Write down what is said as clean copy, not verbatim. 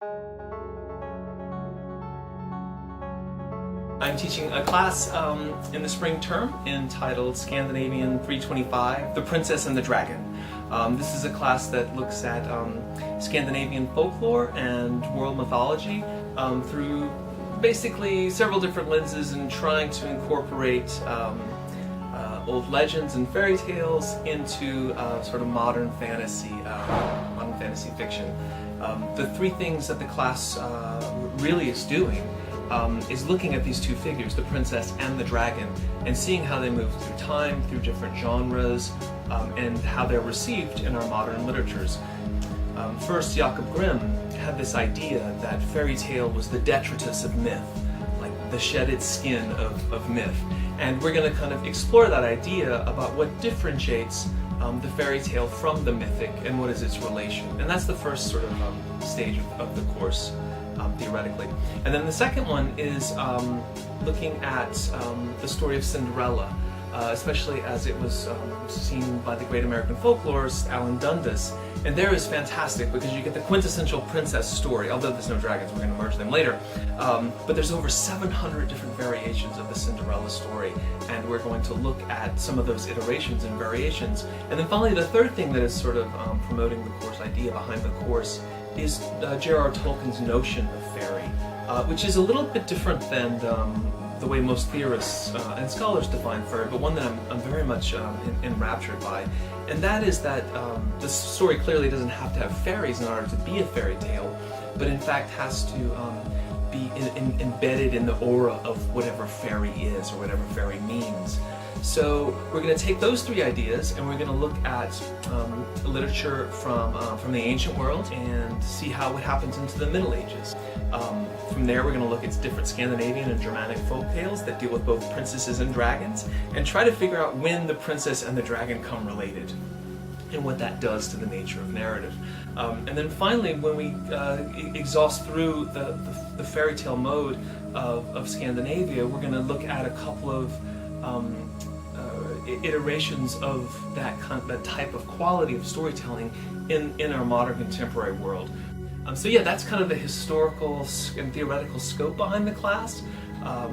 I'm teaching a class in the spring term entitled Scandinavian 325, The Princess and the Dragon. This is a class that looks at Scandinavian folklore and world mythology through basically several different lenses and trying to incorporate old legends and fairy tales into sort of modern fantasy fiction. The three things that the class really is doing is looking at these two figures, the princess and the dragon, and seeing how they move through time, through different genres, and how they're received in our modern literatures. First, Jakob Grimm had this idea that fairy tale was the detritus of myth, like the shedded skin of myth. And we're going to kind of explore that idea about what differentiates the fairy tale from the mythic and what is its relation. And that's the first sort of stage of the course. Theoretically. And then the second one is looking at the story of Cinderella, especially as it was seen by the great American folklorist Alan Dundas. And there is fantastic because you get the quintessential princess story, although there's no dragons, we're going to merge them later. But there's over 700 different variations of the Cinderella story, and we're going to look at some of those iterations and variations. And then finally, the third thing that is sort of promoting the course idea behind the course is J.R.R. Tolkien's notion of fairy, which is a little bit different than the way most theorists and scholars define fairy, but one that I'm very much enraptured by. And that is that the story clearly doesn't have to have fairies in order to be a fairy tale, but in fact has to be embedded in the aura of whatever fairy is or whatever fairy means. So we're going to take those three ideas and we're going to look at literature from the ancient world and see how it happens into the Middle Ages. From there we're going to look at different Scandinavian and Germanic folk tales that deal with both princesses and dragons and try to figure out when the princess and the dragon come related and what that does to the nature of narrative. And then finally, when we exhaust through the fairy tale mode of Scandinavia, we're going to look at a couple of iterations of that type of quality of storytelling in our modern contemporary world. So yeah, that's kind of the historical and theoretical scope behind the class. Yeah.